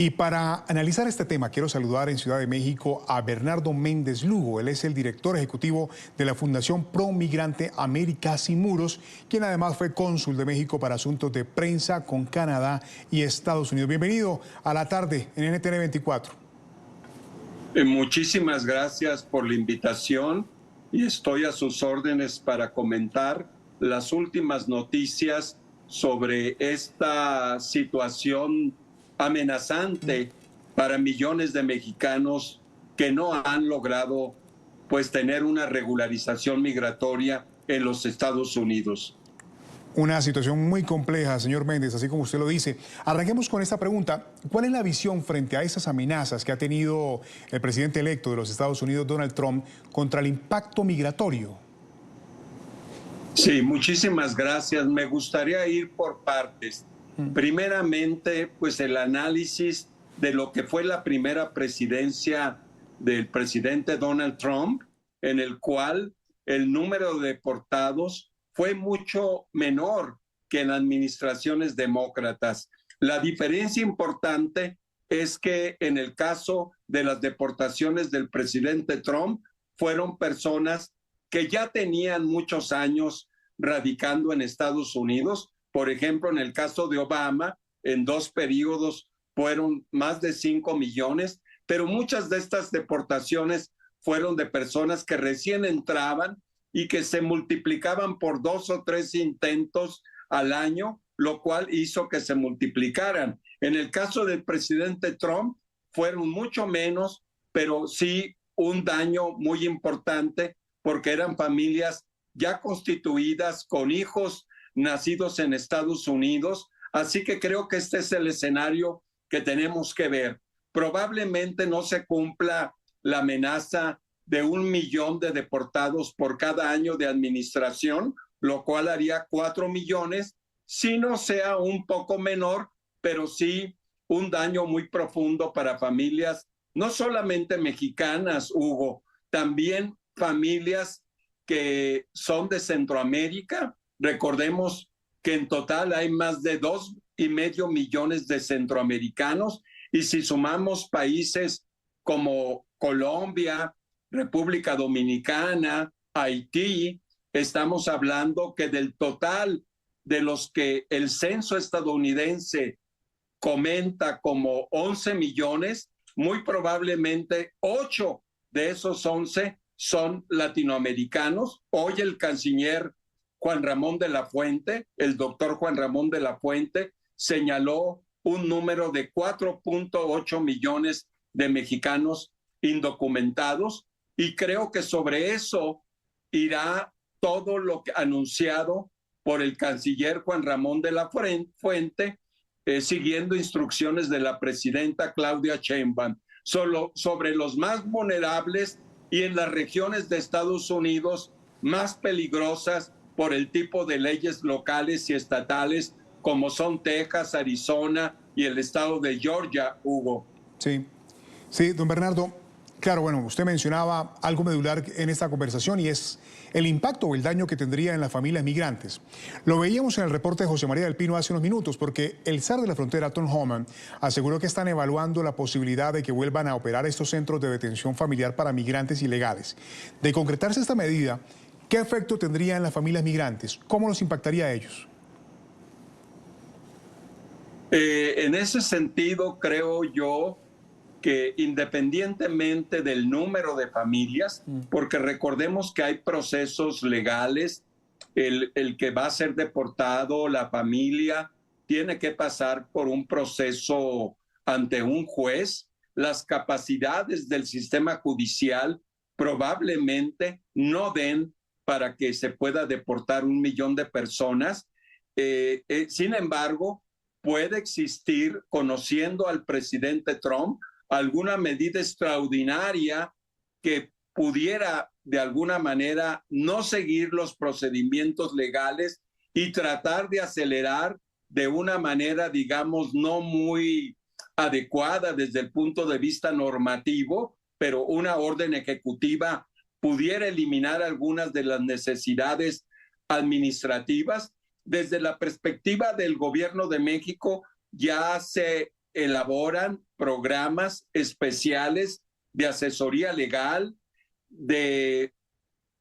Y para analizar este tema, quiero saludar en Ciudad de México a Bernardo Méndez Lugo. Él es el director ejecutivo de la Fundación Pro Migrante América Sin Muros, quien además fue cónsul de México para asuntos de prensa con Canadá y Estados Unidos. Bienvenido a la tarde en NTN 24. Muchísimas gracias por la invitación y estoy a sus órdenes para comentar las últimas noticias sobre esta situación amenazante para millones de mexicanos que no han logrado tener una regularización migratoria en los Estados Unidos. Una situación muy compleja, señor Méndez, así como usted lo dice. Arranquemos con esta pregunta. ¿Cuál es la visión frente a esas amenazas que ha tenido el presidente electo de los Estados Unidos, Donald Trump, contra el impacto migratorio? Sí, muchísimas gracias. Me gustaría ir por partes. Primeramente, el análisis de lo que fue la primera presidencia del presidente Donald Trump, en el cual el número de deportados fue mucho menor que en administraciones demócratas. La diferencia importante es que en el caso de las deportaciones del presidente Trump, fueron personas que ya tenían muchos años radicando en Estados Unidos. Por ejemplo, en el caso de Obama, en 2 periodos fueron más de 5 millones, pero muchas de estas deportaciones fueron de personas que recién entraban y que se multiplicaban por 2 o 3 intentos al año, lo cual hizo que se multiplicaran. En el caso del presidente Trump, fueron mucho menos, pero sí un daño muy importante porque eran familias ya constituidas con hijos nacidos en Estados Unidos. Así que creo que este es el escenario que tenemos que ver. Probablemente no se cumpla la amenaza de 1 millón de deportados por cada año de administración, lo cual haría 4 millones, si no sea un poco menor, pero sí un daño muy profundo para familias, no solamente mexicanas, Hugo, también familias que son de Centroamérica. Recordemos que en total hay más de 2,5 millones de centroamericanos, y si sumamos países como Colombia, República Dominicana, Haití, estamos hablando que del total de los que el censo estadounidense comenta como 11 millones, muy probablemente 8 de esos 11 son latinoamericanos. Hoy el canciller Juan Ramón de la Fuente, el doctor Juan Ramón de la Fuente, señaló un número de 4.8 millones de mexicanos indocumentados, y creo que sobre eso irá todo lo que anunciado por el canciller Juan Ramón de la Fuente, siguiendo instrucciones de la presidenta Claudia Sheinbaum, solo sobre los más vulnerables y en las regiones de Estados Unidos más peligrosas por el tipo de leyes locales y estatales, como son Texas, Arizona y el estado de Georgia, Hugo. Sí, don Bernardo. Claro, bueno, usted mencionaba algo medular en esta conversación y es el impacto o el daño que tendría en las familias migrantes. Lo veíamos en el reporte de José María del Pino hace unos minutos, porque el zar de la frontera, Tom Homan, aseguró que están evaluando la posibilidad de que vuelvan a operar estos centros de detención familiar para migrantes ilegales. De concretarse esta medida, ¿qué efecto tendría en las familias migrantes? ¿Cómo los impactaría a ellos? En ese sentido, creo yo que independientemente del número de familias, porque recordemos que hay procesos legales, el que va a ser deportado, la familia, tiene que pasar por un proceso ante un juez. Las capacidades del sistema judicial probablemente no den para que se pueda deportar 1 millón de personas. Sin embargo, puede existir, conociendo al presidente Trump, alguna medida extraordinaria que pudiera de alguna manera no seguir los procedimientos legales y tratar de acelerar de una manera, digamos, no muy adecuada desde el punto de vista normativo, pero una orden ejecutiva pudiera eliminar algunas de las necesidades administrativas. Desde la perspectiva del gobierno de México, ya se elaboran programas especiales de asesoría legal, de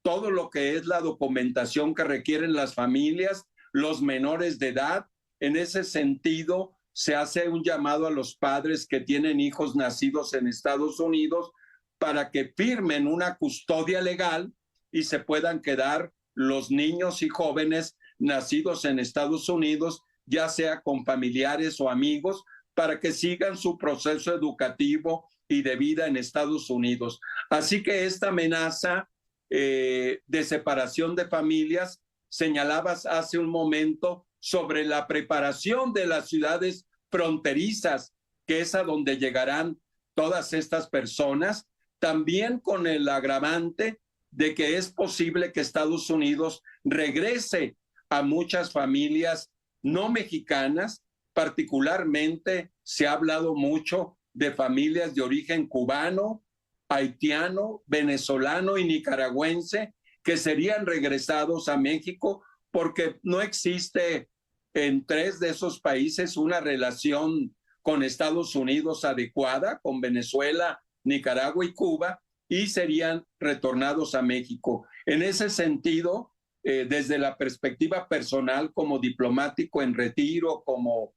todo lo que es la documentación que requieren las familias, los menores de edad. En ese sentido, se hace un llamado a los padres que tienen hijos nacidos en Estados Unidos para que firmen una custodia legal y se puedan quedar los niños y jóvenes nacidos en Estados Unidos, ya sea con familiares o amigos, para que sigan su proceso educativo y de vida en Estados Unidos. Así que esta amenaza de separación de familias, señalabas hace un momento sobre la preparación de las ciudades fronterizas, que es a donde llegarán todas estas personas, también con el agravante de que es posible que Estados Unidos regrese a muchas familias no mexicanas. Particularmente se ha hablado mucho de familias de origen cubano, haitiano, venezolano y nicaragüense que serían regresados a México porque no existe en 3 de esos países una relación con Estados Unidos adecuada, con Venezuela, Nicaragua y Cuba, y serían retornados a México. En ese sentido, desde la perspectiva personal como diplomático en retiro, como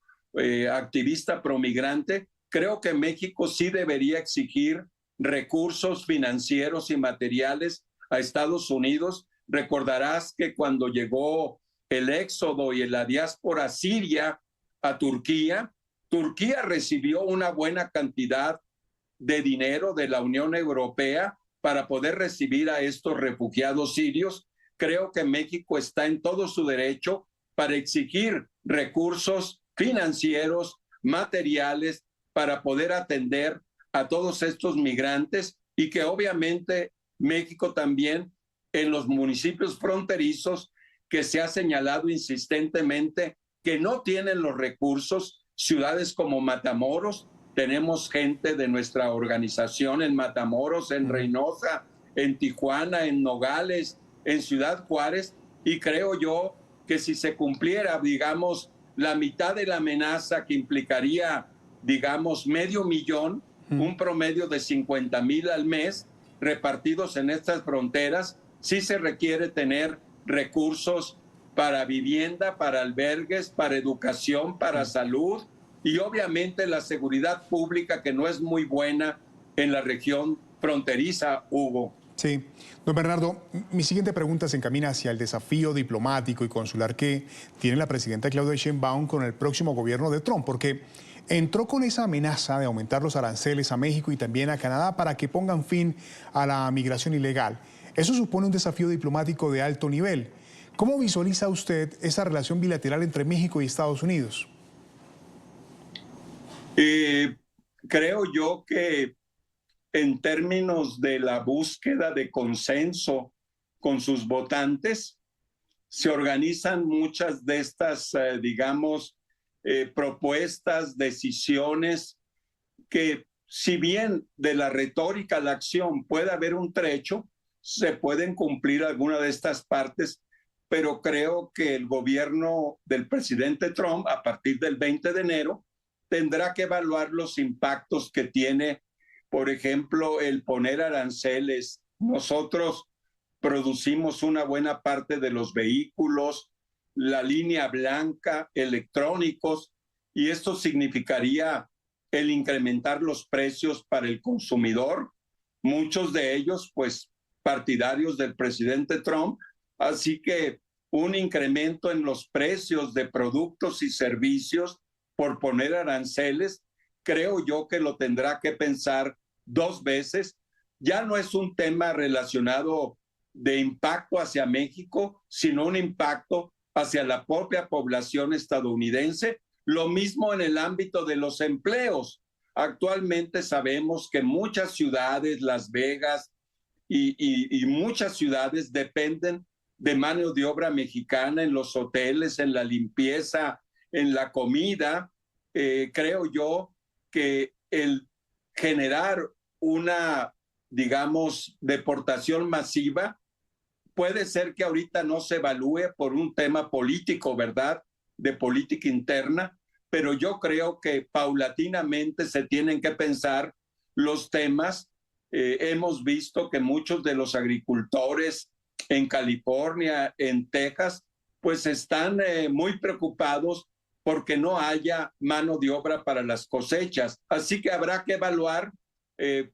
activista promigrante, creo que México sí debería exigir recursos financieros y materiales a Estados Unidos. Recordarás que cuando llegó el éxodo y la diáspora siria a Turquía, Turquía recibió una buena cantidad de dinero de la Unión Europea para poder recibir a estos refugiados sirios. Creo que México está en todo su derecho para exigir recursos financieros, materiales, para poder atender a todos estos migrantes y que obviamente México también en los municipios fronterizos que se ha señalado insistentemente que no tienen los recursos, ciudades como Matamoros, tenemos gente de nuestra organización en Matamoros, en Reynosa, en Tijuana, en Nogales, en Ciudad Juárez, y creo yo que si se cumpliera, digamos, la mitad de la amenaza que implicaría, digamos, 500,000, un promedio de 50,000 al mes repartidos en estas fronteras, sí se requiere tener recursos para vivienda, para albergues, para educación, para salud y obviamente la seguridad pública, que no es muy buena en la región fronteriza, Hugo. Sí, don Bernardo, mi siguiente pregunta se encamina hacia el desafío diplomático y consular que tiene la presidenta Claudia Sheinbaum con el próximo gobierno de Trump, porque entró con esa amenaza de aumentar los aranceles a México y también a Canadá para que pongan fin a la migración ilegal. Eso supone un desafío diplomático de alto nivel. ¿Cómo visualiza usted esa relación bilateral entre México y Estados Unidos? Creo yo que en términos de la búsqueda de consenso con sus votantes, se organizan muchas de estas, digamos, propuestas, decisiones, que si bien de la retórica a la acción puede haber un trecho, se pueden cumplir algunas de estas partes, pero creo que el gobierno del presidente Trump, a partir del 20 de enero, tendrá que evaluar los impactos que tiene, por ejemplo, el poner aranceles. Nosotros producimos una buena parte de los vehículos, la línea blanca, electrónicos, y esto significaría el incrementar los precios para el consumidor, muchos de ellos pues partidarios del presidente Trump, así que un incremento en los precios de productos y servicios por poner aranceles, creo yo que lo tendrá que pensar 2 veces. Ya no es un tema relacionado de impacto hacia México, sino un impacto hacia la propia población estadounidense. Lo mismo en el ámbito de los empleos. Actualmente sabemos que muchas ciudades, Las Vegas y muchas ciudades dependen de mano de obra mexicana en los hoteles, en la limpieza, en la comida. Creo yo que el generar una, digamos, deportación masiva puede ser que ahorita no se evalúe por un tema político, ¿verdad? De política interna, pero yo creo que paulatinamente se tienen que pensar los temas. Hemos visto que muchos de los agricultores en California, en Texas, pues están muy preocupados porque no haya mano de obra para las cosechas. Así que habrá que evaluar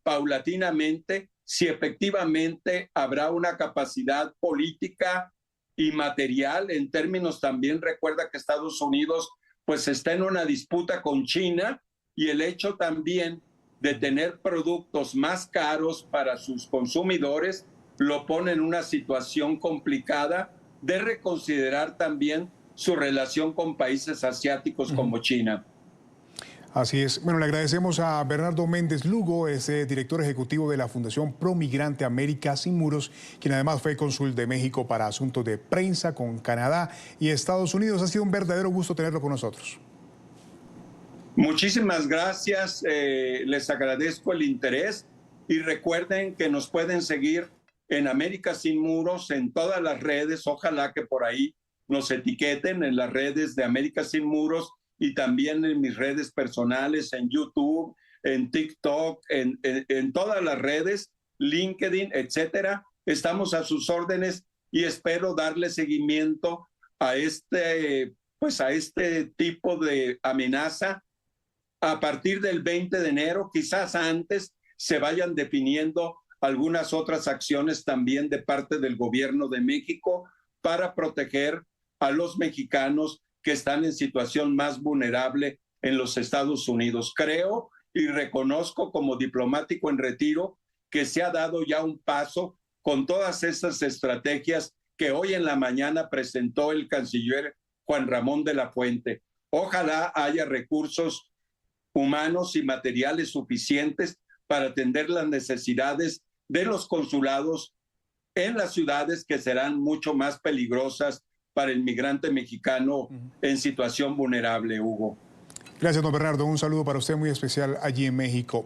paulatinamente si efectivamente habrá una capacidad política y material. En términos también, recuerda que Estados Unidos pues está en una disputa con China, y el hecho también de tener productos más caros para sus consumidores lo pone en una situación complicada de reconsiderar también su relación con países asiáticos como China. Así es. Bueno, le agradecemos a Bernardo Méndez Lugo, es director ejecutivo de la Fundación Pro Migrante América Sin Muros, quien además fue cónsul de México para asuntos de prensa con Canadá y Estados Unidos. Ha sido un verdadero gusto tenerlo con nosotros. Muchísimas gracias, les agradezco el interés y recuerden que nos pueden seguir en América Sin Muros en todas las redes. Ojalá que por ahí nos etiqueten en las redes de América Sin Muros y también en mis redes personales, en YouTube, en TikTok, en todas las redes, LinkedIn, etcétera. Estamos a sus órdenes y espero darle seguimiento a este tipo de amenaza. A partir del 20 de enero, quizás antes, se vayan definiendo algunas otras acciones también de parte del gobierno de México para proteger a los mexicanos que están en situación más vulnerable en los Estados Unidos. Creo y reconozco como diplomático en retiro que se ha dado ya un paso con todas esas estrategias que hoy en la mañana presentó el canciller Juan Ramón de la Fuente. Ojalá haya recursos humanos y materiales suficientes para atender las necesidades de los consulados en las ciudades que serán mucho más peligrosas para el migrante mexicano en situación vulnerable, Hugo. Gracias, don Bernardo. Un saludo para usted muy especial allí en México.